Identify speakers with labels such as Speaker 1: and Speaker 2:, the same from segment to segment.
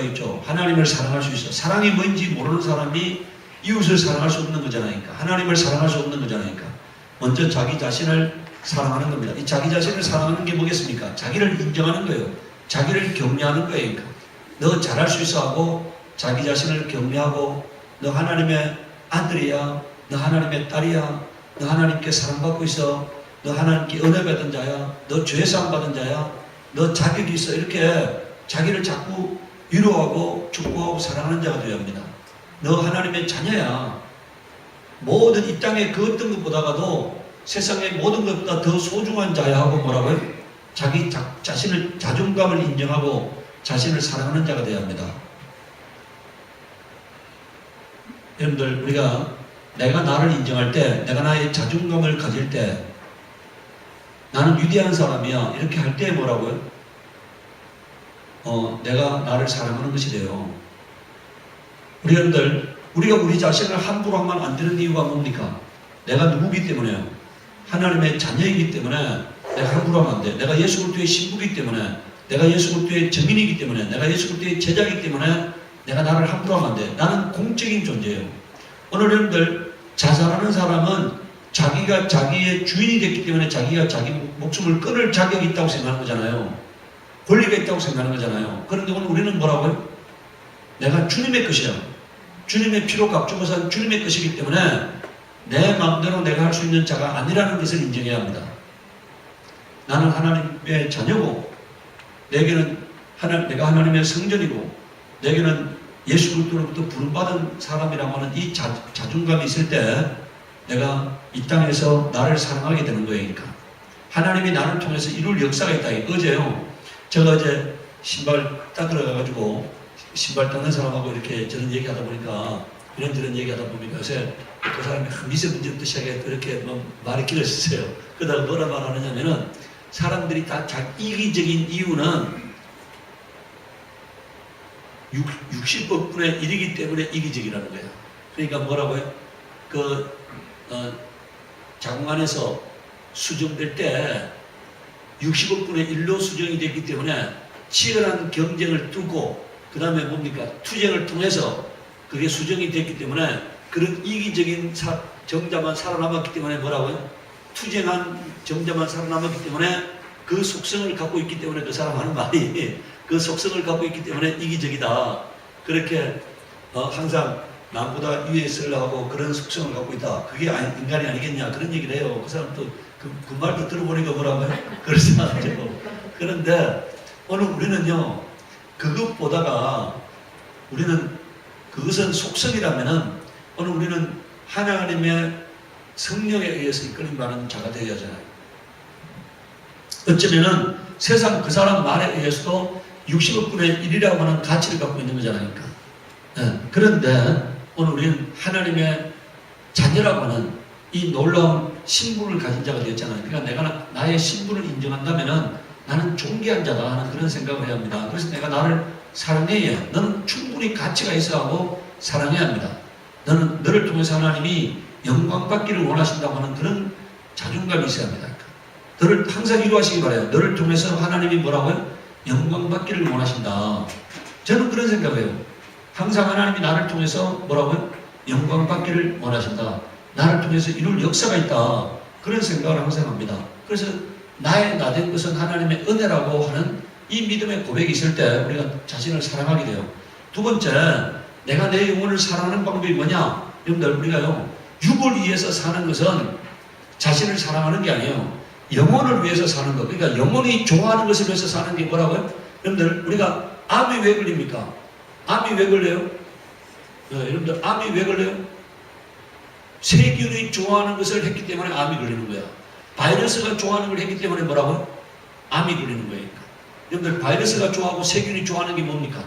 Speaker 1: 있죠. 하나님을 사랑할 수 있어. 사랑이 뭔지 모르는 사람이 이웃을 사랑할 수 없는 거잖아요. 하나님을 사랑할 수 없는 거잖아요. 먼저 자기 자신을 사랑하는 겁니다. 이 자기 자신을 사랑하는 게 뭐겠습니까? 자기를 인정하는 거예요. 자기를 격려하는 거예요. 너 잘할 수 있어 하고 자기 자신을 격려하고 너 하나님의 아들이야. 너 하나님의 딸이야. 너 하나님께 사랑받고 있어. 너 하나님께 은혜 받은 자야. 너 죄사함 받은 자야. 너 자격이 있어. 이렇게 자기를 자꾸 위로하고 축복하고 사랑하는 자가 되어야 합니다. 너 하나님의 자녀야. 모든 이 땅의 그 어떤 것보다도 세상의 모든 것보다 더 소중한 자야 하고 뭐라고요? 자기 자신을 자존감을 인정하고 자신을 사랑하는 자가 되어야 합니다. 여러분들 우리가 내가 나를 인정할 때 내가 나의 자존감을 가질 때 나는 위대한 사람이야 이렇게 할 때 뭐라고요? 내가 나를 사랑하는 것이 돼요. 우리 여러분들 우리가 우리 자신을 함부로 하면 안 되는 이유가 뭡니까? 내가 누구기 때문에요. 하나님의 자녀이기 때문에 내가 함부로 하면 안 돼. 내가 예수 그리스도의 신부이기 때문에 내가 예수 그리스도의 증인이기 때문에 내가 예수 그리스도의 제자이기 때문에 내가 나를 함부로 하면 안 돼. 나는 공적인 존재예요. 오늘 여러분들 자살하는 사람은 자기가 자기의 주인이 됐기 때문에 자기가 자기 목숨을 끊을 자격이 있다고 생각하는 거잖아요. 권리가 있다고 생각하는 거잖아요. 그런데 오늘 우리는 뭐라고요? 내가 주님의 것이야. 주님의 피로 값주고 산 주님의 것이기 때문에 내 마음대로 내가 할 수 있는 자가 아니라는 것을 인정해야 합니다. 나는 하나님의 자녀고 내게는 내가 하나님의 성전이고 내게는 예수 그리스도로부터 부름받은 사람이라고 하는 이 자존감이 있을 때 내가 이 땅에서 나를 사랑하게 되는 거예요. 그러니까 하나님이 나를 통해서 이룰 역사가 있다. 어제요. 제가 어제 신발 닦으러 가가지고 신발 닦는 사람하고 이렇게 저런 얘기하다 보니까 이런저런 얘기하다 보니까 요새 그 사람이 미세먼지부터 시작해 이렇게 말이 길어졌어요. 그러다가 뭐라 말하느냐면은 사람들이 다 이기적인 이유는 60억분의 1이기 때문에 이기적이라는 거예요. 그러니까 뭐라고요? 장관에서 수정될 때 60억분의 1로 수정이 됐기 때문에 치열한 경쟁을 뚫고 그 다음에 뭡니까? 투쟁을 통해서 그게 수정이 됐기 때문에 그런 이기적인 정자만 살아남았기 때문에 뭐라고요? 투쟁한 정자만 살아남았기 때문에 그 속성을 갖고 있기 때문에 그 사람 하는 말이 그 속성을 갖고 있기 때문에 이기적이다. 그렇게 항상 남보다 위에 있으려고 그런 속성을 갖고 있다. 그게 인간이 아니겠냐 그런 얘기를 해요. 그 사람 또 그 말도 들어보니까 뭐라고요? 그렇지 않죠. 그런데 오늘 우리는요 그것보다가 우리는 그것은 속성이라면은 오늘 우리는 하나님의 성령에 의해서 이끌림받는 자가 되어야 하잖아요. 어쩌면은 세상 그 사람 말에 의해서도 60억분의 1이라고 하는 가치를 갖고 있는 거잖아요. 네. 그런데 오늘 우리는 하나님의 자녀라고 하는 이 놀라운 신분을 가진 자가 되었잖아요. 그러니까 내가 나의 신분을 인정한다면은 나는 존귀한 자다 하는 그런 생각을 해야 합니다. 그래서 내가 나를 사랑해야 해. 너는 충분히 가치가 있어야 하고 사랑해야 합니다. 너를 통해서 하나님이 영광받기를 원하신다고 하는 그런 자존감이 있어야 합니다. 너를 항상 이루하시기 바라요. 너를 통해서 하나님이 뭐라고요? 영광받기를 원하신다. 저는 그런 생각을 해요. 항상 하나님이 나를 통해서 뭐라고요? 영광받기를 원하신다. 나를 통해서 이룰 역사가 있다. 그런 생각을 항상 합니다. 그래서 나의 나 된 것은 하나님의 은혜라고 하는 이 믿음의 고백이 있을 때 우리가 자신을 사랑하게 돼요. 두 번째, 내가 내 영혼을 사랑하는 방법이 뭐냐? 여러분들 우리가요 육을 위해서 사는 것은 자신을 사랑하는 게 아니에요. 영혼을 위해서 사는 것. 그러니까 영혼이 좋아하는 것을 위해서 사는 게 뭐라고요? 여러분들 우리가 암이 왜 걸립니까? 암이 왜 걸려요? 여러분들 암이 왜 걸려요? 세균이 좋아하는 것을 했기 때문에 암이 걸리는 거야. 바이러스가 좋아하는 걸 했기 때문에 뭐라고요? 암이 걸리는 거예요. 여러분들 바이러스가 좋아하고 세균이 좋아하는 게 뭡니까?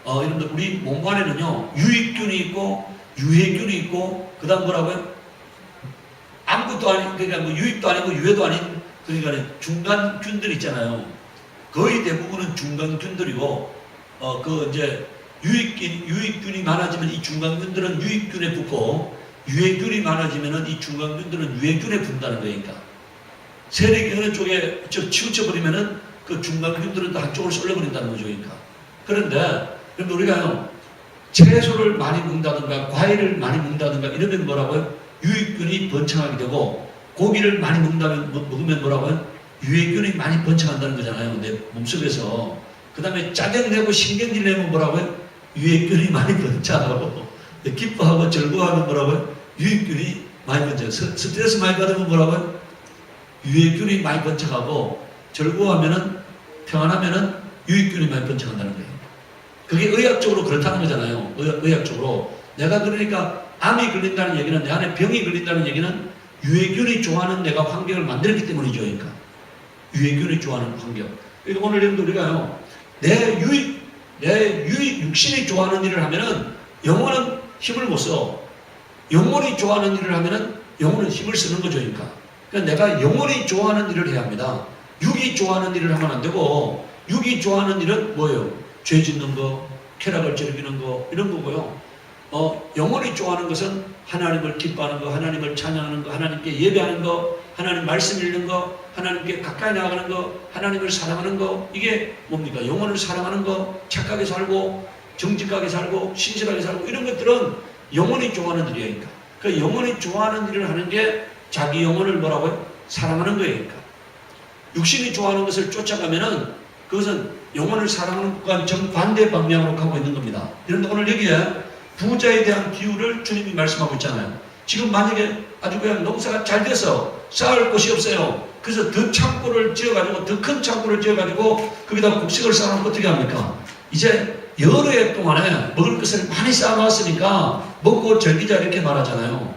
Speaker 1: 여러분들 우리 몸 안에는요 유익균이 있고 유해균이 있고 그 다음 뭐라고요? 아무것도 아닌 그러니까 뭐 유익도 아니고 유해도 아닌 그러니까 중간균들 있잖아요. 거의 대부분은 중간균들이고 이제 유익균이 많아지면 이 중간균들은 유익균에 붙고 유해균이 많아지면은 이 중간균들은 유해균에 붙는다는 거니까 세력이 어느 쪽에 치우쳐버리면은 그 중간균들은 다 한쪽으로 쏠려버린다는 거죠. 그러니까 그런데 우리가요, 채소를 많이 먹는다든가 과일을 많이 먹는다든가 이러면 뭐라고요? 유익균이 번창하게 되고, 고기를 많이 먹으면 뭐라고요? 유해균이 많이 번창한다는 거잖아요, 내 몸속에서. 그 다음에 짜증 내고 신경질 내면 뭐라고요? 유해균이 많이 번창하고, 기뻐하고 즐거워하면 뭐라고요? 유해균이 많이 번창하고, 스트레스 많이 받으면 뭐라고요? 유해균이 많이 번창하고, 즐거워하면은, 평안하면은 유해균이 많이 번창한다는 거예요. 그게 의학적으로 그렇다는 거잖아요. 의학적으로. 내가 그러니까 암이 걸린다는 얘기는, 내 안에 병이 걸린다는 얘기는 유해균이 좋아하는 내가 환경을 만들었기 때문이죠. 그러니까. 유해균이 좋아하는 환경. 그러니까 오늘 여러분들 우리가요, 내 유익, 육신이 좋아하는 일을 하면은 영혼은 힘을 못 써. 영혼이 좋아하는 일을 하면은 영혼은 힘을 쓰는 거죠. 그러니까 내가 영혼이 좋아하는 일을 해야 합니다. 육이 좋아하는 일을 하면 안 되고, 육이 좋아하는 일은 뭐예요? 죄 짓는 거, 쾌락을 즐기는 거, 이런 거고요. 영혼이 좋아하는 것은 하나님을 기뻐하는 거, 하나님을 찬양하는 거, 하나님께 예배하는 거, 하나님 말씀 읽는 거, 하나님께 가까이 나아가는 거, 하나님을 사랑하는 거, 이게 뭡니까? 영혼을 사랑하는 거, 착하게 살고, 정직하게 살고, 신실하게 살고, 이런 것들은 영혼이 좋아하는 일이니까. 그 영혼이 좋아하는 일을 하는 게 자기 영혼을 뭐라고요? 사랑하는 거니까. 육신이 좋아하는 것을 쫓아가면은 그것은 영혼을 사랑하는 것과 정반대 방향으로 가고 있는 겁니다. 그런데 오늘 여기에 부자에 대한 비유를 주님이 말씀하고 있잖아요. 지금 만약에 아주 그냥 농사가 잘 돼서 쌓을 곳이 없어요. 그래서 더 창고를 지어가지고, 더 큰 창고를 지어가지고 거기다 곡식을 쌓아놓으면 어떻게 합니까? 이제 여러 해 동안에 먹을 것을 많이 쌓아놨으니까 먹고 즐기자 이렇게 말하잖아요.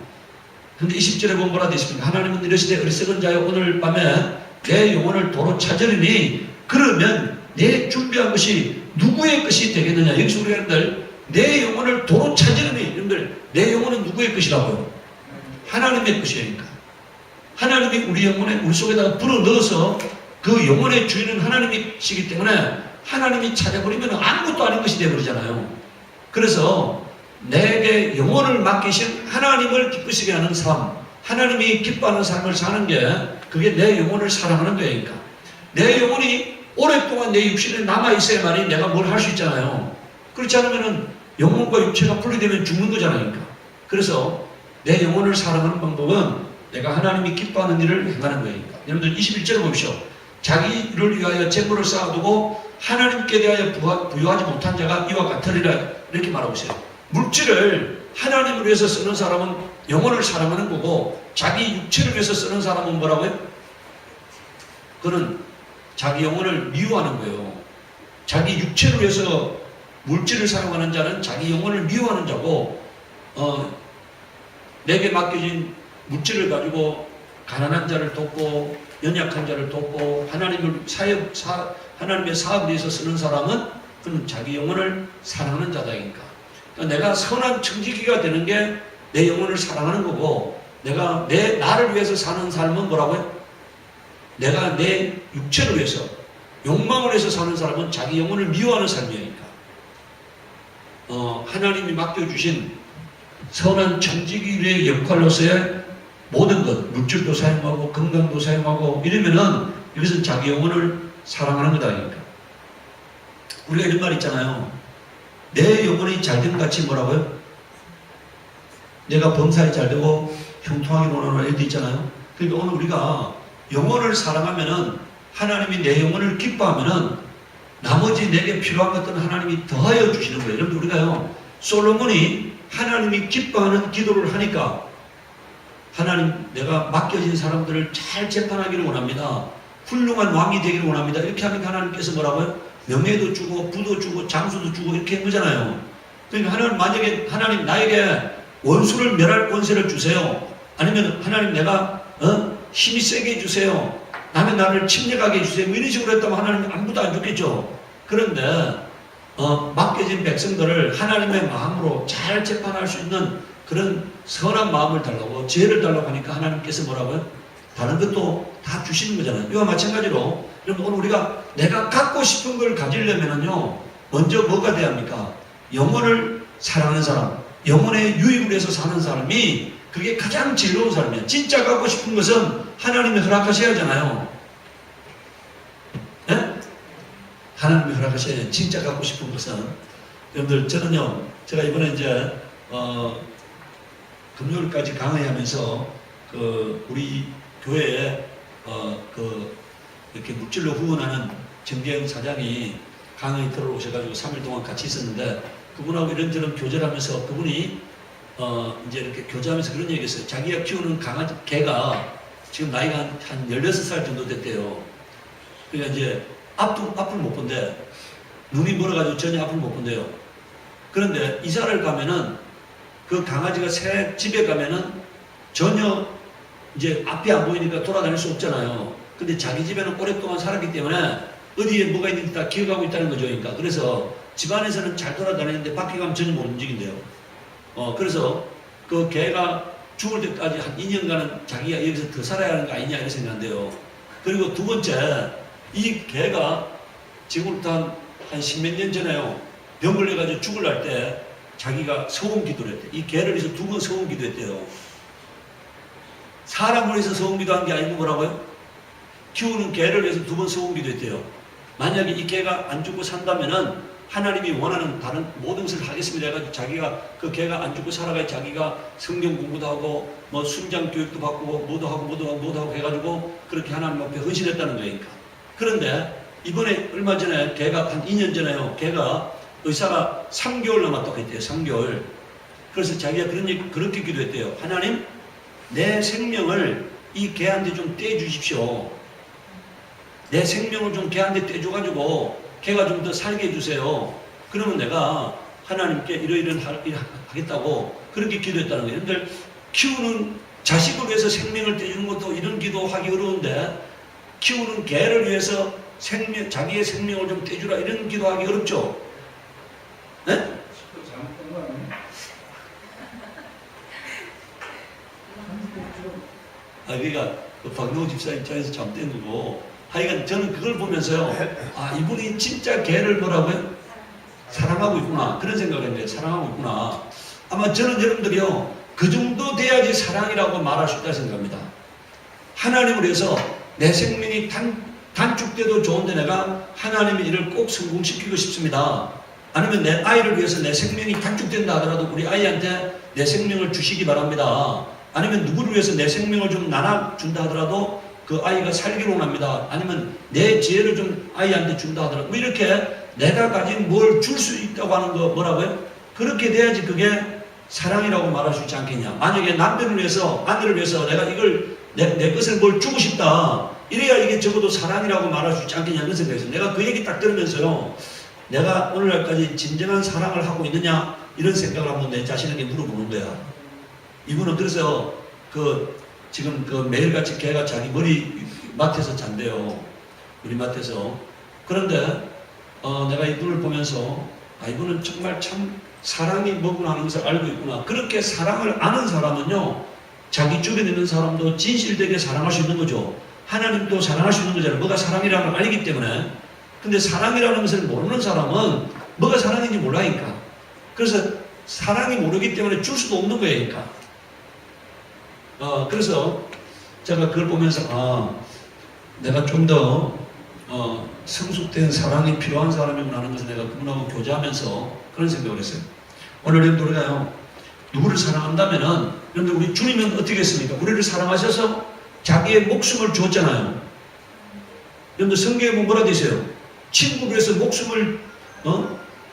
Speaker 1: 근데 20절에 보면 뭐라 되어 있습니까? 하나님은 이르시되 어리석은 자여 오늘 밤에 내 영혼을 도로 찾으리니 그러면 내 준비한 것이 누구의 것이 되겠느냐. 여기서 우리가 여러분들 내 영혼을 도로 찾으리니, 여러분들 내 영혼은 누구의 것이라고요? 하나님의 것이니까. 하나님이 우리 영혼에, 우리 속에다가 불어넣어서 그 영혼의 주인은 하나님이시기 때문에 하나님이 찾아버리면 아무것도 아닌 것이 되어버리잖아요. 그래서 내게 영혼을 맡기신 하나님을 기쁘시게 하는 삶, 하나님이 기뻐하는 삶을 사는 게 그게 내 영혼을 사랑하는 거니까. 내 영혼이 오랫동안 내 육신에 남아있어야만이 내가 뭘 할 수 있잖아요. 그렇지 않으면 영혼과 육체가 분리되면 죽는 거잖아요. 그래서 내 영혼을 사랑하는 방법은 내가 하나님이 기뻐하는 일을 행하는 거예요. 여러분들 21절을 보십시오. 자기를 위하여 재물을 쌓아두고 하나님께 대하여 부여하지 못한 자가 이와 같으리라, 이렇게 말하고 있어요. 물질을 하나님을 위해서 쓰는 사람은 영혼을 사랑하는 거고, 자기 육체를 위해서 쓰는 사람은 뭐라고요? 그는 자기 영혼을 미워하는 거예요. 자기 육체를 위해서 물질을 사용하는 자는 자기 영혼을 미워하는 자고, 내게 맡겨진 물질을 가지고 가난한 자를 돕고 연약한 자를 돕고 하나님의 사업을 위해서 쓰는 사람은 그는 자기 영혼을 사랑하는 자다니까. 그러니까 내가 선한 청지기가 되는 게 내 영혼을 사랑하는 거고, 내가 나를 위해서 사는 삶은 뭐라고요? 내가 내 육체를 위해서, 욕망을 위해서 사는 사람은 자기 영혼을 미워하는 삶이니까. 하나님이 맡겨주신 선한 청지기의 역할로서의 모든 것, 물질도 사용하고 건강도 사용하고 이러면은 이것은 자기 영혼을 사랑하는 거다. 그러니까 우리가 이런 말 있잖아요. 내 영혼이 잘된 같이 뭐라고요? 내가 범사에 잘되고 형통하게 노는 애들 있잖아요. 그러니까 오늘 우리가 영혼을 사랑하면은, 하나님이 내 영혼을 기뻐하면은 나머지 내게 필요한 것들은 하나님이 더하여 주시는 거예요. 여러분, 우리가요, 솔로몬이 하나님이 기뻐하는 기도를 하니까 하나님, 내가 맡겨진 사람들을 잘 재판하기를 원합니다. 훌륭한 왕이 되기를 원합니다. 이렇게 하니까 하나님께서 뭐라고요? 명예도 주고 부도 주고 장수도 주고 이렇게 한 거잖아요. 그러니까 하나님, 만약에 하나님 나에게 원수를 멸할 권세를 주세요. 아니면 하나님 내가 힘이 세게 해주세요. 남의 나를 침략하게 해주세요. 뭐 이런 식으로 했다면 하나님 아무도 안 좋겠죠. 그런데 맡겨진 백성들을 하나님의 마음으로 잘 재판할 수 있는 그런 선한 마음을 달라고, 지혜를 달라고 하니까 하나님께서 뭐라고요? 다른 것도 다 주시는 거잖아요. 이와 마찬가지로 여러분, 오늘 우리가 내가 갖고 싶은 걸 가지려면요, 먼저 뭐가 돼야 합니까? 영혼을 사랑하는 사람, 영혼의 유익을 위해서 사는 사람이 그게 가장 지혜로운 사람이에요. 진짜 갖고 싶은 것은 하나님이 허락하셔야 하잖아요. 네? 하나님이 허락하신 진짜 갖고 싶은 것은 여러분들 저는요 제가 이번에 이제 금요일까지 강의하면서 우리 교회에 이렇게 물질로 후원하는 정재영 사장이 강의 들어오셔가지고 3일 동안 같이 있었는데 그분하고 이런저런 교제를 하면서 그분이 이제 이렇게 교제하면서 그런 얘기 했어요. 자기가 키우는 강아지 개가 지금 나이가 한 16살 정도 됐대요. 그러니까 이제 앞을 못 본대. 눈이 멀어가지고 전혀 앞을 못 본대요. 그런데 이사를 가면은 그 강아지가 새 집에 가면은 전혀 이제 앞이 안 보이니까 돌아다닐 수 없잖아요. 근데 자기 집에는 오랫동안 살았기 때문에 어디에 뭐가 있는지 다 기억하고 있다는 거죠. 그러니까. 그래서 집안에서는 잘 돌아다니는데 밖에 가면 전혀 못 움직인대요. 그래서 그 개가 죽을 때까지 한 2년간은 자기가 여기서 더 살아야 하는 거 아니냐 이렇게 생각한대요. 그리고 두 번째, 이 개가 지금부터 한 십몇 년 전에요. 병 걸려가지고 죽을 날 때 자기가 소금 기도를 했대. 이 개를 위해서 2번 소금 기도했대요. 사람을 위해서 소금 기도한 게 아니고 뭐라고요? 키우는 개를 위해서 2번 소금 기도했대요. 만약에 이 개가 안 죽고 산다면은 하나님이 원하는 다른 모든 것을 하겠습니다 해가지고 자기가 그 개가 안 죽고 살아가야 자기가 성경 공부도 하고 뭐 순장 교육도 받고 뭐도 하고 해가지고 그렇게 하나님 앞에 헌신했다는 거니까. 그런데 이번에 얼마 전에 개가 한 2년 전에요. 개가 의사가 3개월 남았다고 했대요. 3개월. 그래서 자기가 그렇게 기도했대요. 하나님, 내 생명을 이 개한테 좀 떼주십시오. 내 생명을 좀 개한테 떼줘가지고 개가 좀 더 살게 해주세요. 그러면 내가 하나님께 이러이런 하겠다고 그렇게 기도했다는 거예요. 근데 키우는 자식을 위해서 생명을 떼주는 것도 이런 기도하기 어려운데 키우는 개를 위해서 자기의 생명을 좀 떼주라 이런 기도하기 어렵죠? 네? 그러니까 박노 집사 입장에서 잘못된 거고 하여간 저는 그걸 보면서요, 이분이 진짜 개를 뭐라고요? 사랑하고 있구나. 그런 생각을 했는데, 사랑하고 있구나. 아마 저는 여러분들이요, 그 정도 돼야지 사랑이라고 말할 수 있다고 생각합니다. 하나님을 위해서 내 생명이 단축돼도 좋은데 내가 하나님의 일을 꼭 성공시키고 싶습니다. 아니면 내 아이를 위해서 내 생명이 단축된다 하더라도 우리 아이한테 내 생명을 주시기 바랍니다. 아니면 누구를 위해서 내 생명을 좀 나눠준다 하더라도 그 아이가 살기를 원합니다. 아니면 내 지혜를 좀 아이한테 준다 하더라도 뭐 이렇게 내가 가진 뭘 줄 수 있다고 하는 거 뭐라고요? 그렇게 돼야지 그게 사랑이라고 말할 수 있지 않겠냐. 만약에 남편을 위해서 아내를 위해서 내가 이걸 내 것을 뭘 주고 싶다 이래야 이게 적어도 사랑이라고 말할 수 있지 않겠냐 그런 생각이 있어요. 내가 그 얘기 딱 들으면서요, 내가 오늘날까지 진정한 사랑을 하고 있느냐 이런 생각을 한번 내 자신에게 물어보는 거야. 이분은 그래서 지금 매일같이 개가 자기 머리 맡에서 잔대요. 우리 맡에서. 그런데 내가 이분을 보면서 이분은 정말 참 사랑이 뭐구나 하는 것을 알고 있구나. 그렇게 사랑을 아는 사람은요, 자기 주변에 있는 사람도 진실되게 사랑할 수 있는 거죠. 하나님도 사랑할 수 있는 거잖아요. 뭐가 사랑이라는 걸 알기 때문에. 근데 사랑이라는 것을 모르는 사람은 뭐가 사랑인지 몰라니까. 그래서 사랑이 모르기 때문에 줄 수도 없는 거예요. 그러니까. 그래서 제가 그걸 보면서 내가 좀 더 성숙된 사랑이 필요한 사람이구나 하는 것을 내가 그분하고 교제하면서 그런 생각을 했어요. 오늘 여러분들 우리가요, 누구를 사랑한다면은 여러분들 우리 주님은 어떻게 했습니까? 우리를 사랑하셔서 자기의 목숨을 주었잖아요. 여러분들 성경에 보면 뭐라 되어 있어요? 친구를 위해서 목숨을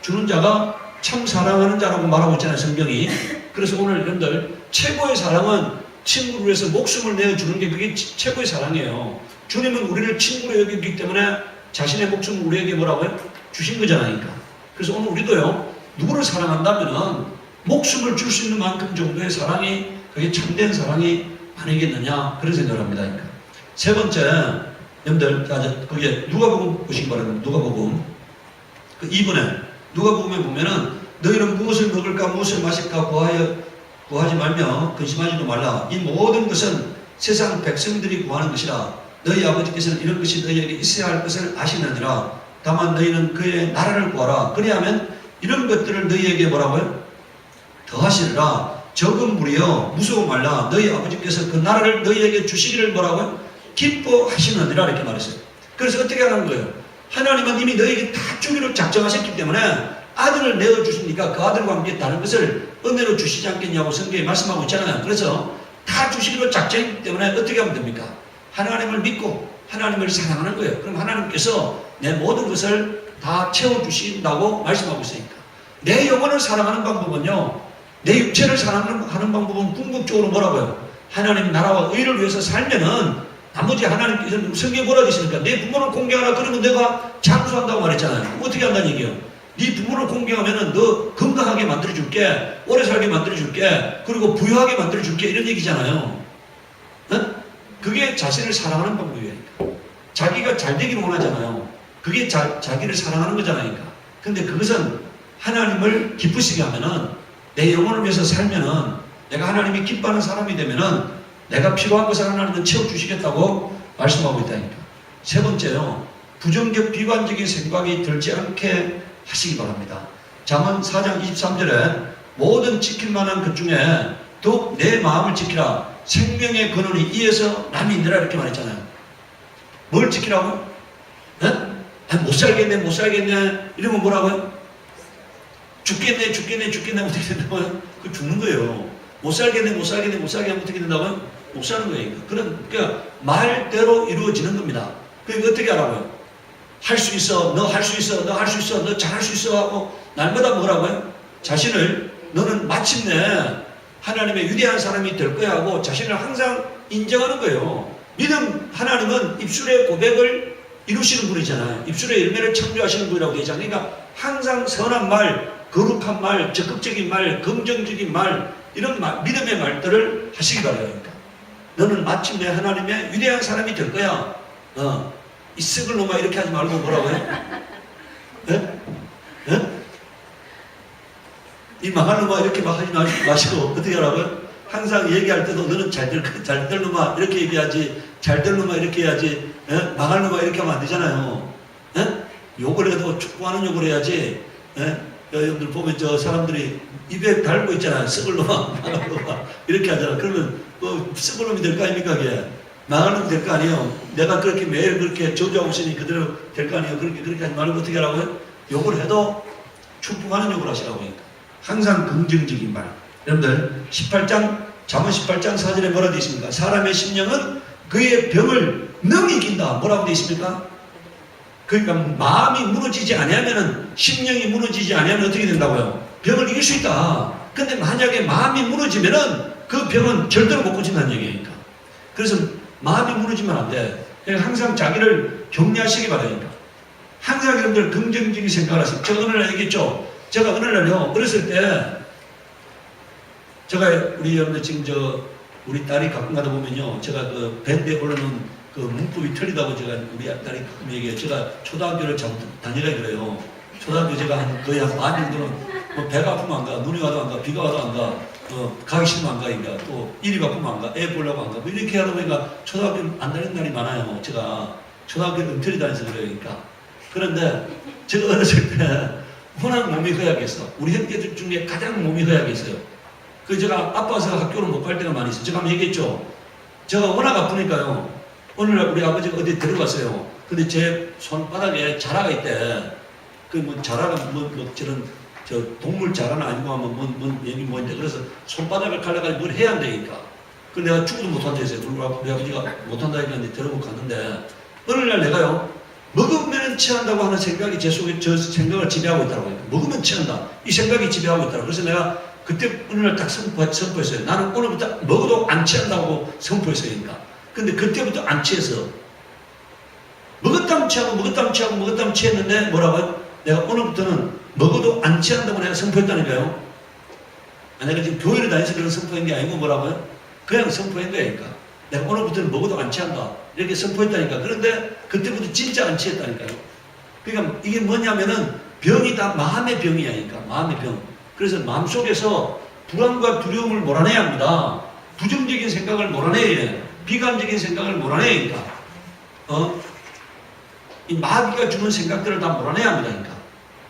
Speaker 1: 주는 자가 참 사랑하는 자라고 말하고 있잖아요, 성경이. 그래서 오늘 여러분들 최고의 사랑은 친구를 위해서 목숨을 내어주는 게 그게 최고의 사랑이에요. 주님은 우리를 친구로 여기기 때문에 자신의 목숨을 우리에게 뭐라고요? 주신 거잖아요. 그래서 오늘 우리도요, 누구를 사랑한다면은 목숨을 줄 수 있는 만큼 정도의 사랑이 그게 참된 사랑이 아니겠느냐 그런 생각을 합니다. 세 번째, 여러분들 그게 누가복음 보시기 바랍니다. 누가복음 2번에 누가복음에 보면은 너희는 무엇을 먹을까 무엇을 마실까 구하지 말며 근심하지도 말라. 이 모든 것은 세상 백성들이 구하는 것이라. 너희 아버지께서는 이런 것이 너희에게 있어야 할 것을 아시느니라. 다만 너희는 그의 나라를 구하라. 그리하면 이런 것들을 너희에게 뭐라고요? 더하시리라. 적은 무리여 무서워 말라. 너희 아버지께서 그 나라를 너희에게 주시기를 뭐라고요? 기뻐하시느니라 이렇게 말했어요. 그래서 어떻게 하는 거예요? 하나님은 이미 너에게 다 주기로 작정하셨기 때문에 아들을 내어주시니까 그 아들과 함께 다른 것을 은혜로 주시지 않겠냐고 성경에 말씀하고 있잖아요. 그래서 다 주시기로 작정했기 때문에 어떻게 하면 됩니까? 하나님을 믿고 하나님을 사랑하는 거예요. 그럼 하나님께서 내 모든 것을 다 채워주신다고 말씀하고 있으니까. 내 영혼을 사랑하는 방법은요, 내 육체를 사랑하는 방법은 궁극적으로 뭐라고요? 하나님 나라와 의를 위해서 살면은 나머지 하나님께서 성경에 뭐라 되십니까? 내 부모를 공경하라 그러면 내가 장수한다고 말했잖아요. 어떻게 한다는 얘기예요? 네 부모를 공경하면은 너 건강하게 만들어줄게, 오래 살게 만들어줄게, 그리고 부유하게 만들어줄게, 이런 얘기잖아요. 어? 그게 자신을 사랑하는 방법이에요. 자기가 잘 되기를 원하잖아요. 그게 자기를 사랑하는 거잖아요. 근데 그것은 하나님을 기쁘시게 하면은, 내 영혼을 위해서 살면은, 내가 하나님이 기뻐하는 사람이 되면은 내가 필요한 것을 하나님은 채워주시겠다고 말씀하고 있다니까. 세 번째요, 부정적 비관적인 생각이 들지 않게 하시기 바랍니다. 잠언 4장 23절에 모든 지킬 만한 것 중에 더욱 내 마음을 지키라. 생명의 근원이 이에서 남이 있느라, 이렇게 말했잖아요. 뭘 지키라고? 네? 못 살겠네 이러면 뭐라고요? 죽겠네 어떻게 된다고요? 그 죽는 거예요. 못 살겠네 하면 어떻게 된다고요? 못 사는 거예요. 그러니까 말대로 이루어지는 겁니다. 그러니까 어떻게 하라고요? 할 수 있어, 너 할 수 있어, 너 잘할 수 있어 하고 날마다 뭐라고요? 자신을, 너는 마침내 하나님의 위대한 사람이 될 거야 하고 자신을 항상 인정하는 거예요. 믿음, 하나님은 입술의 고백을 이루시는 분이잖아요. 입술의 열매를 창조하시는 분이라고 되잖아요. 그러니까 항상 선한 말, 거룩한 말, 적극적인 말, 긍정적인 말, 이런 믿음의 말들을 하시기 바라요. 너는 마침내 하나님의 위대한 사람이 될 거야. 이 썩을 놈아, 이렇게 하지 말고 뭐라고요? 네? 네? 이 망할 놈아, 이렇게 막 하지 마시고 어떻게 하라고요? 항상 얘기할 때도 너는 잘될 놈아 이렇게 얘기하지, 잘될 놈아 이렇게 해야지, 망할 놈아 이렇게 하면 안 되잖아요. 욕을 해도 축복하는 욕을 해야지. 여러분들 보면 저 사람들이 입에 달고 있잖아요. 썩을 놈아, 망할 놈아 이렇게 하잖아. 그러면 썩을 놈이 될 거 아닙니까? 그게 망할 놈이 될 거 아니에요. 내가 그렇게 매일 그렇게 저주하고 있으니 그대로 될 거 아니에요. 그렇게 하지 말고 어떻게 하라고요? 욕을 해도 축복하는 욕을 하시라고 하니까. 항상 긍정적인 말. 여러분들 18장 잠언 18장 4절에 뭐라고 되어 있습니까? 사람의 심령은 그의 병을 능히 이긴다. 뭐라고 되어 있습니까? 그러니까 마음이 무너지지 않으면, 심령이 무너지지 않으면 어떻게 된다고요? 병을 이길 수 있다. 근데 만약에 마음이 무너지면은 그 병은 절대로 못 고친다는 얘기니까. 그래서 마음이 무너지면 안 돼. 그러니까 항상 자기를 격려하시기 바라니까. 항상 여러분들 긍정적인 생각을 하세요. 제가 어느 날 얘기했죠. 제가 어느 날요, 어렸을 때 제가 우리 여러분들 지금 우리 딸이 가끔 가다 보면요, 제가 그 밴드에 올라오는 그 문법이 틀리다고 제가 우리 딸이 가끔 얘기해요. 제가 초등학교를 다니라 그래요. 초등학교 제가 거의 한 반 정도는 뭐 배가 아프면 안 가, 눈이 와도 안 가, 비가 와도 안 가, 가기 싫으면 안 가니까, 또 일이 바쁘면 안 가, 애 보려고 안 가, 뭐 이렇게 하다 보니까 초등학교는 안 다니는 날이 많아요. 제가 초등학교를 은퇴리 다녀서 그러니까. 그런데 제가 어렸을 때 워낙 몸이 허약했어. 우리 형제들 중에 가장 몸이 허약했어요. 제가 아파서 학교를 못 갈 때가 많이 있어요. 제가 한번 얘기했죠. 제가 워낙 아프니까요. 오늘날 우리 아버지가 어디 데려갔어요. 근데 제 손바닥에 자라가 있대. 자라가 저 동물 자라는 아니고 하면 얘기 뭐인데, 그래서 손바닥을 갈라가지고 뭘 해야 한다니까. 내가 죽어도 못한다 했어요. 그리고 우리 아버지가 못한다니까 데리고 갔는데, 어느 날 내가요, 먹으면 취한다고 하는 생각이 제 속에 저 생각을 지배하고 있더라고요. 먹으면 취한다. 이 생각이 지배하고 있더라고요. 그래서 내가 그때 어느 날 딱 선포했어요. 나는 오늘부터 먹어도 안 취한다고 선포했어요. 그러니까. 근데 그때부터 안 취해서 먹었다면 취했는데 뭐라고요? 내가 오늘부터는 먹어도 안 취한다고 내가 선포했다니까요. 내가 지금 교회를 다니면서 그런 선포한 게 아니고 뭐라고요? 그냥 선포한 거야. 그러니까. 내가 오늘부터는 먹어도 안 취한다. 이렇게 선포했다니까. 그런데 그때부터 진짜 안 취했다니까요. 그러니까 이게 뭐냐면은 병이 다 마음의 병이야니까. 마음의 병. 그래서 마음속에서 불안과 두려움을 몰아내야 합니다. 부정적인 생각을 몰아내야 해. 비관적인 생각을 몰아내야 하니까. 이 마귀가 주는 생각들을 다 몰아내야 합니다.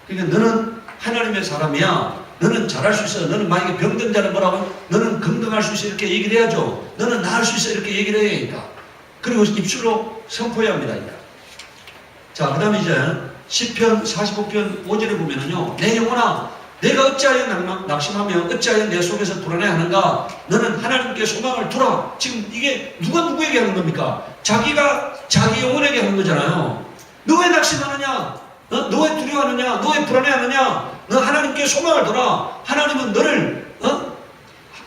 Speaker 1: 그러니까 너는 하나님의 사람이야. 너는 잘할 수 있어. 너는 만약에 병든 자는 뭐라고? 너는 건강할 수 있어. 이렇게 얘기를 해야죠. 너는 나을 수 있어. 이렇게 얘기를 해야 하니까. 그리고 입술로 선포해야 합니다. 자, 그 다음에 이제 시편 45편 5절에 보면은요, 내 영혼아, 내가 어찌하여 낙심하며 어찌하여 내 속에서 불안해하는가? 너는 하나님께 소망을 두라. 지금 이게 누가 누구에게 하는 겁니까? 자기가 자기 영혼에게 하는 거잖아요. 너 왜 낙심하느냐? 너 왜 두려워하느냐? 너 왜 불안해하느냐? 너 하나님께 소망을 두라. 하나님은 너를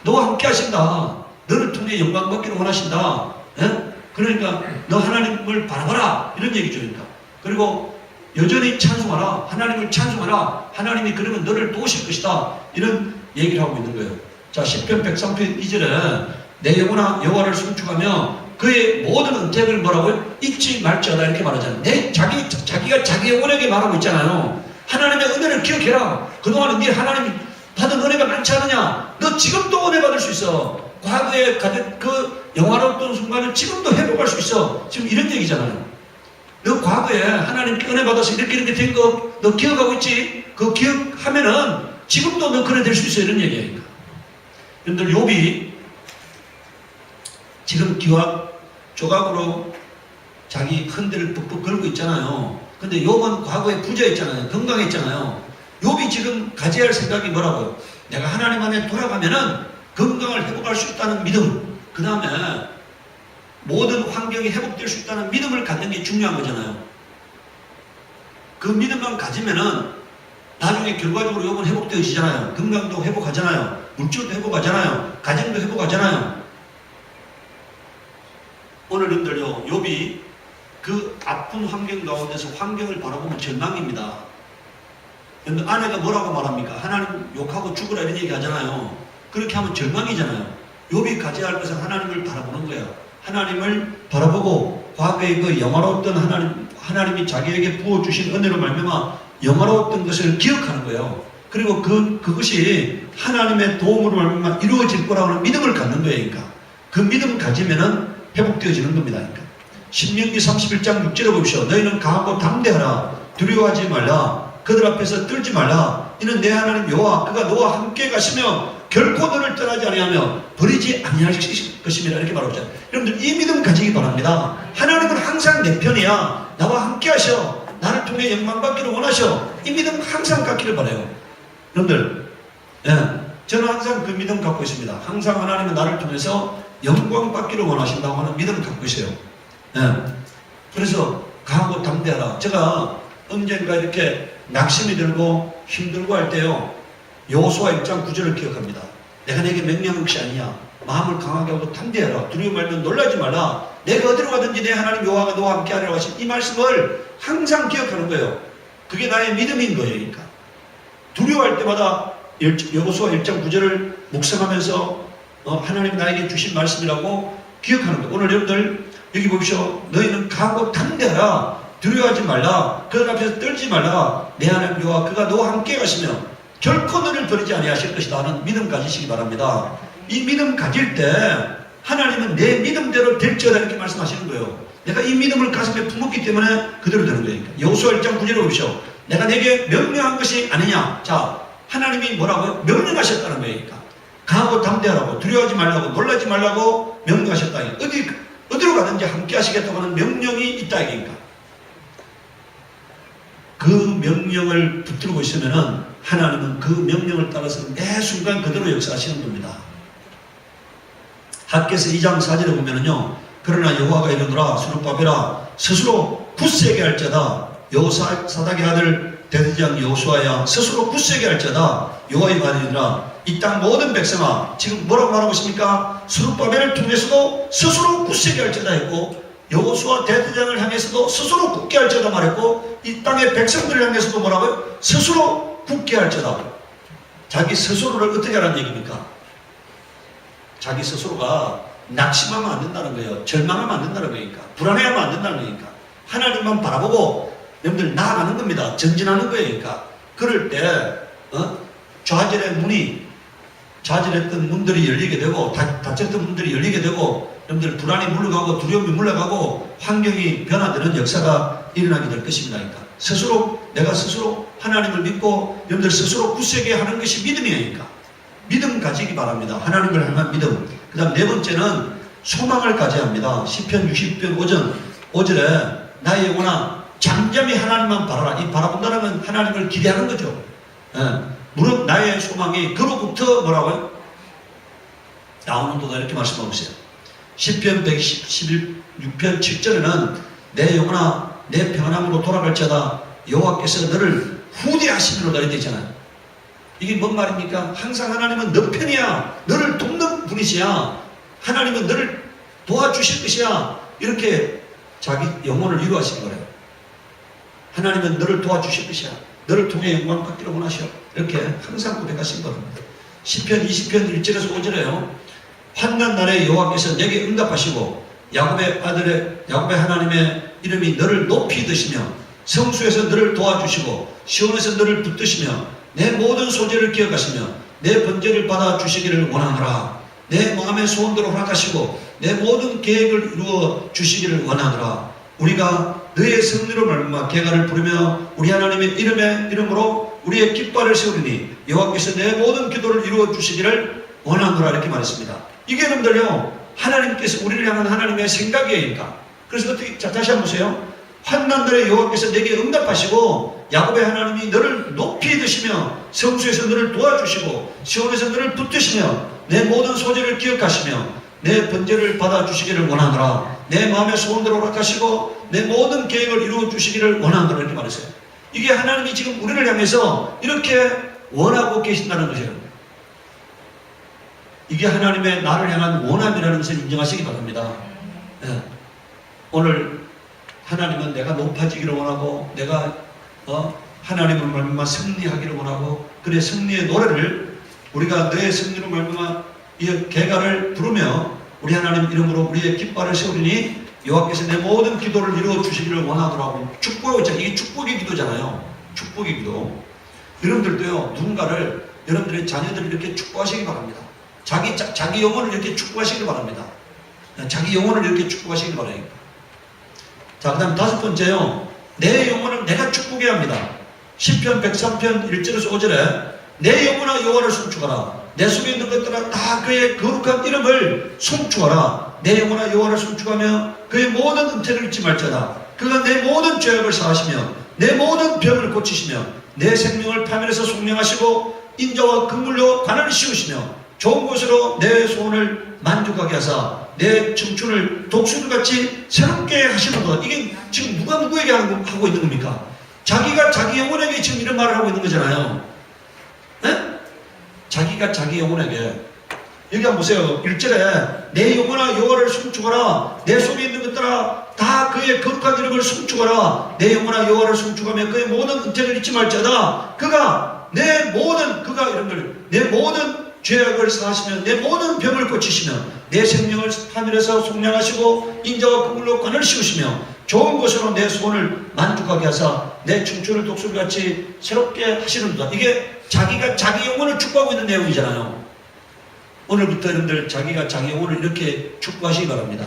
Speaker 1: 너와 함께 하신다. 너를 통해 영광 받기를 원하신다. 그러니까 너 하나님을 바라봐라. 이런 얘기죠. 그러니까. 그리고 여전히 찬송하라. 하나님을 찬송하라. 하나님이 그러면 너를 도우실 것이다. 이런 얘기를 하고 있는 거예요. 자, 시편 103편 2절에 내 영혼아 여호와를 송축하며 그의 모든 은택을 뭐라고요? 잊지 말지어다 이렇게 말하잖아요. 자기가 자기 영혼에게 말하고 있잖아요. 하나님의 은혜를 기억해라. 그동안에 네 하나님이 받은 은혜가 많지 않느냐? 너 지금도 은혜 받을 수 있어. 과거에 가진 그 영화로웠던 순간을 지금도 회복할 수 있어. 지금 이런 얘기잖아요. 너 과거에 하나님께 은혜 받아서 이렇게 된 거 너 기억하고 있지? 그거 기억하면은 지금도 너 그래 될 수 있어. 이런 얘기예요. 여러분들 욥이 지금 기와 조각으로 자기 흔들을 푹푹 걸고 있잖아요. 근데 욥은 과거에 부자였잖아요. 건강했잖아요. 욥이 지금 가져야 할 생각이 뭐라고요? 내가 하나님 안에 돌아가면은 건강을 회복할 수 있다는 믿음, 그 다음에 모든 환경이 회복될 수 있다는 믿음을 갖는 게 중요한 거잖아요. 그 믿음만 가지면은 나중에 결과적으로 욥은 회복되어지잖아요. 건강도 회복하잖아요. 물질도 회복하잖아요. 가정도 회복하잖아요. 오늘 여러분들요, 욥이 그 아픈 환경 가운데서 환경을 바라보면 절망입니다. 근데 아내가 뭐라고 말합니까? 하나님 욕하고 죽으라 이런 얘기 하잖아요. 그렇게 하면 절망이잖아요. 욥이 가져야 할 것은 하나님을 바라보는 거야. 하나님을 바라보고 과거의 그 영화로웠던 하나님이 자기에게 부어주신 은혜로 말미암아 영화로웠던 것을 기억하는 거예요. 그리고 그것이 하나님의 도움으로 말미암아 이루어질 거라고 하는 믿음을 갖는 거예요. 그러니까 그 믿음 가지면은 회복되어지는 겁니다. 그러니까 신명기 31장 6절에 보십시오. 너희는 강하고 담대하라. 두려워하지 말라. 그들 앞에서 떨지 말라. 이는 내 하나님 여호와 그가 너와 함께 가시며 결코 너를 떠나지 아니하며 버리지 아니할 것입니다. 이렇게 말하고 있잖아요. 여러분들 이 믿음 가지기 바랍니다. 하나님은 항상 내 편이야. 나와 함께 하셔. 나를 통해 영광 받기를 원하셔. 이 믿음 항상 갖기를 바라요. 여러분들, 저는 항상 그 믿음 갖고 있습니다. 항상 하나님은 나를 통해서 영광 받기를 원하신다고 하는 믿음을 갖고 있어요. 그래서 강하고 담대하라. 제가 언젠가 이렇게 낙심이 들고 힘들고 할 때요, 여호수아 1장 9절을 기억합니다. 내가 내게 명령한 것이 아니냐. 마음을 강하게 하고 담대하라. 두려워 말면 놀라지 말라. 내가 어디로 가든지 내 하나님 여호와가 너와 함께 하리라고 하신 이 말씀을 항상 기억하는 거예요. 그게 나의 믿음인 거예요. 그러니까 두려워할 때마다 여호수아 1장 9절을 묵상하면서 하나님 나에게 주신 말씀이라고 기억하는 거예요. 오늘 여러분들 여기 보십시오. 너희는 강하고 담대하라. 두려워하지 말라. 그들 앞에서 떨지 말라. 내 하나님 여호와 그가 너와 함께 가시며 결코 너를 버리지 아니하실 것이다 하는 믿음 가지시기 바랍니다. 이 믿음 가질 때 하나님은 내 믿음대로 될지어다 이렇게 말씀하시는 거예요. 내가 이 믿음을 가슴에 품었기 때문에 그대로 되는 거예요. 여호수아 1장 9절에 보십시오. 내가 내게 명령한 것이 아니냐. 자, 하나님이 뭐라고요? 명령하셨다는 거예요. 그러니까 강하고 담대하라고, 두려워하지 말라고, 놀라지 말라고 명령하셨다. 어디로 가든지 함께 하시겠다고 하는 명령이 있다. 그러니까 그 명령을 붙들고 있으면은 하나님은 그 명령을 따라서 매 순간 그대로 역사하시는 겁니다. 학개서 2장 4절에 보면은요, 그러나 여호와가 이르노라 스룹바벨아 스스로 굳세게 할 자다. 여호사닥의 아들 대제사장 여호수아야 스스로 굳세게 할 자다. 여호와의 말이니라. 이 땅 모든 백성아, 지금 뭐라고 말하고 있습니까? 스룹바벨을 통해서도 스스로 굳세게 할 자다 했고, 여호수아 대제사장을 향해서도 스스로 굳게 할 자다 말했고, 이 땅의 백성들을 향해서도 뭐라고요? 스스로 굳게 할 자다. 자기 스스로를 어떻게 하라는 얘기입니까? 자기 스스로가 낙심하면 안 된다는 거예요. 절망하면 안 된다는 거니까. 불안해하면 안 된다는 거니까. 하나님만 바라보고 여러분들 나아가는 겁니다. 전진하는 거예요. 그러니까 그럴 때 좌절의 문이, 좌절했던 문들이 열리게 되고 닫혔던 문들이 열리게 되고 여러분들 불안이 물러가고 두려움이 물러가고 환경이 변화되는 역사가 일어나게 될 것입니다. 그러니까 스스로 내가 스스로 하나님을 믿고 여러분들 스스로 굳세게 하는 것이 믿음이니까 믿음 가지기 바랍니다. 하나님을 향한 믿음. 그 다음 네 번째는 소망을 가져야 합니다. 시편 60편 5절에 나의 영혼아 잠잠히 하나님만 바라라. 이 바라본다는 건 하나님을 기대하는 거죠. 무릇 나의 소망이 그로부터 뭐라고요? 나오는 도다 이렇게 말씀하고 있어요. 시편 116편 7절에는 내 영혼아 내 평안함으로 돌아갈지어다 여호와께서 너를 후대하시리로다 이렇게 되잖아요. 이게 뭔 말입니까? 항상 하나님은 너 편이야. 너를 돕는 분이시야. 하나님은 너를 도와주실 것이야. 이렇게 자기 영혼을 위로하시는 거래요. 하나님은 너를 도와주실 것이야. 너를 통해 영광 받기를 원하시오. 이렇게 항상 고백하신 겁니다. 시편 20편 1절에서 5절에요. 환난 날에 여호와께서 내게 응답하시고 야곱의 하나님의 이름이 너를 높이 드시며 성수에서 너를 도와주시고 시온에서 너를 붙드시며 내 모든 소재를 기억하시며 내 번제를 받아 주시기를 원하노라. 내 마음의 소원대로 허락하시고 내 모든 계획을 이루어 주시기를 원하노라. 우리가 너의 승리로 말미암아 개가를 부르며 우리 하나님의 이름으로 우리의 깃발을 세우리니 여호와께서 내 모든 기도를 이루어 주시기를 원하노라 이렇게 말했습니다. 이게 여러분들요 하나님께서 우리를 향한 하나님의 생각이니까. 그래서 어떻게 자 다시 한번 보세요. 환난 날에 여호와께서 내게 응답하시고 야곱의 하나님이 너를 높이 드시며 성수에서 너를 도와주시고 시온에서 너를 붙드시며 내 모든 소재를 기억하시며 내 번제를 받아주시기를 원하노라. 내 마음의 소원대로 허락하시고 내 모든 계획을 이루어 주시기를 원하노라 이렇게 말했어요. 이게 하나님이 지금 우리를 향해서 이렇게 원하고 계신다는 것이에요. 이게 하나님의 나를 향한 원함이라는 것을 인정하시기 바랍니다. 네. 오늘 하나님은 내가 높아지기를 원하고 내가 하나님을 말미암아 승리하기를 원하고 그래 승리의 노래를 우리가 너의 승리로 말미암아 이 개가를 부르며 우리 하나님 이름으로 우리의 깃발을 세우리니 여호와께서 내 모든 기도를 이루어 주시기를 원하더라고 축복하고 있잖아요. 이게 축복의 기도잖아요. 축복의 기도. 여러분들도요 누군가를 여러분들의 자녀들을 이렇게 축복하시기 바랍니다. 자기 영혼을 이렇게 축복하시기 바랍니다. 자기 영혼을 이렇게 축복하시기 바랍니다. 자, 그 다음 다섯 번째요. 내 영혼을 내가 축복해야 합니다. 시편 103편 1절에서 5절에 내 영혼아 여호와를 송축하라. 내 속에 있는 것들아 다 그의 거룩한 이름을 송축하라. 내 영혼아 여호와를 송축하며 그의 모든 은혜를 잊지 말자다. 그가 내 모든 죄악을 사하시며 내 모든 병을 고치시며 내 생명을 파멸해서 속량하시고 인자와 긍휼로 관을 씌우시며 좋은 곳으로 내 소원을 만족하게 하사 내 청춘을 독수리같이 새롭게 하시는 것. 이게 지금 누가 누구에게 하고 있는 겁니까? 자기가 자기 영혼에게 지금 이런 말을 하고 있는 거잖아요. 네? 자기가 자기 영혼에게. 여기 한번 보세요. 1절에 내 영혼아 여호와를 송축하라. 내 속에 있는 것들아 다 그의 거룩한 이름을 송축하라. 내 영혼아 여호와를 송축하며 그의 모든 은혜를 잊지 말자다. 그가 이름들 내 모든 죄악을 사하시며 내 모든 병을 고치시며 내 생명을 하늘에서 속량하시고 인자와 긍휼로 관을 씌우시며 좋은 곳으로 내 소원을 만족하게 하사 내 청춘을 독수리같이 새롭게 하시는도다. 이게 자기가 자기 영혼을 축복하고 있는 내용이잖아요. 오늘부터 여러분들 자기가 자기 영혼을 이렇게 축복하시기 바랍니다.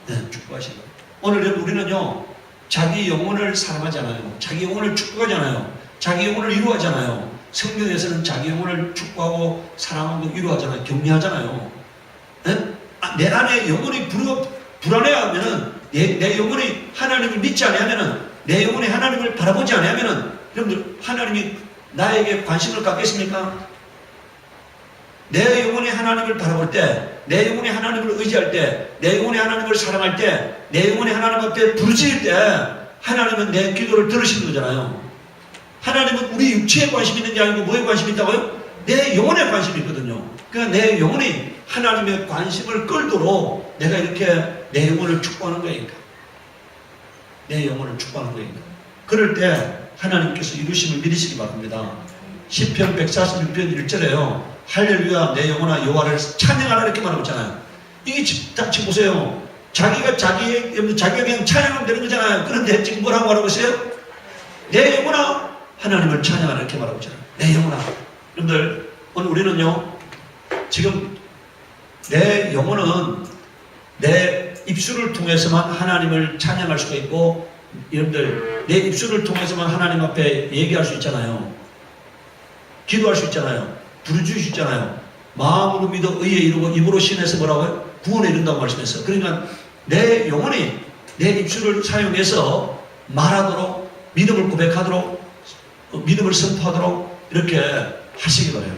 Speaker 1: 네, 축복하시기 바랍니다. 오늘 우리는요 자기 영혼을 사랑하잖아요. 자기 영혼을 축복하잖아요. 자기 영혼을 위로하잖아요. 성경에서는 자기 영혼을 축복하고 사랑하고 위로하잖아요. 격려하잖아요. 네? 내 안에 영혼이 불안해하면은 내 영혼이 하나님을 믿지 않으면은 내 영혼이 하나님을 바라보지 않으면은 여러분들 하나님이 나에게 관심을 갖겠습니까? 내 영혼이 하나님을 바라볼 때, 내 영혼이 하나님을 의지할 때, 내 영혼이 하나님을 사랑할 때, 내 영혼이 하나님 앞에 부르짖을 때 하나님은 내 기도를 들으시는 거잖아요. 하나님은 우리 육체에 관심이 있는 게 아니고 뭐에 관심이 있다고요? 내 영혼에 관심이 있거든요. 그러니까 내 영혼이 하나님의 관심을 끌도록 내가 이렇게 내 영혼을 축복하는 거니까. 내 영혼을 축복하는 거니까. 그럴 때 하나님께서 이루심을 믿으시기 바랍니다. 시편 146편 1절에요. 할렐루야 내 영혼아 여호와를 찬양하라 이렇게 말하고 있잖아요. 이게 지금 보세요. 자기가 그냥 찬양하면 되는 거잖아요. 그런데 지금 뭐라고 말하고 있어요? 내 영혼아 하나님을 찬양하라 이렇게 말하고 있잖아요. 내 영혼아. 여러분들 오늘 우리는요 지금 내 영혼은 내 입술을 통해서만 하나님을 찬양할 수가 있고 여러분들 내 입술을 통해서만 하나님 앞에 얘기할 수 있잖아요. 기도할 수 있잖아요. 부르짖을 수 있잖아요. 마음으로 믿어 의에 이루고 입으로 신해서 뭐라고요? 구원에 이른다고 말씀했어요. 그러니까 내 영혼이 내 입술을 사용해서 말하도록, 믿음을 고백하도록, 믿음을 선포하도록 이렇게 하시기 바래요.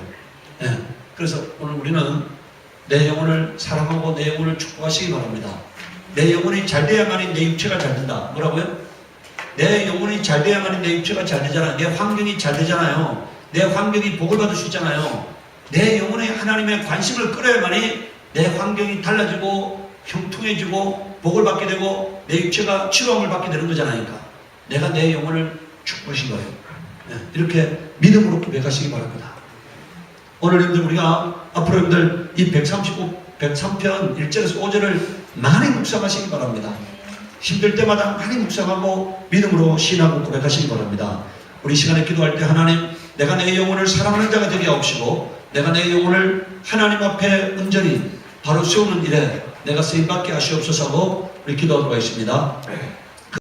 Speaker 1: 예. 그래서 오늘 우리는 내 영혼을 사랑하고 내 영혼을 축복하시기 바랍니다. 내 영혼이 잘 돼야만이 내 육체가 잘 된다. 뭐라고요? 내 영혼이 잘 돼야만이 내 육체가 잘 되잖아요. 내 환경이 잘 되잖아요. 내 환경이 복을 받을 수 있잖아요. 내 영혼에 하나님의 관심을 끌어야만이 내 환경이 달라지고 형통해지고 복을 받게 되고 내 육체가 치료함을 받게 되는 거잖아요. 내가 내 영혼을 축복하신 거예요. 네, 이렇게 믿음으로 고백하시기 바랍니다. 오늘 여러분들 우리가 앞으로 여러분들 이 103편 1절에서 5절을 많이 묵상하시기 바랍니다. 힘들 때마다 많이 묵상하고 믿음으로 신하고 고백하시기 바랍니다. 우리 시간에 기도할 때 하나님, 내가 내 영혼을 사랑하는 자가 되게 하옵시고 내가 내 영혼을 하나님 앞에 온전히 바로 세우는 일에 내가 쓰임받게 하시옵소서 하고 우리 기도하도록 하겠습니다.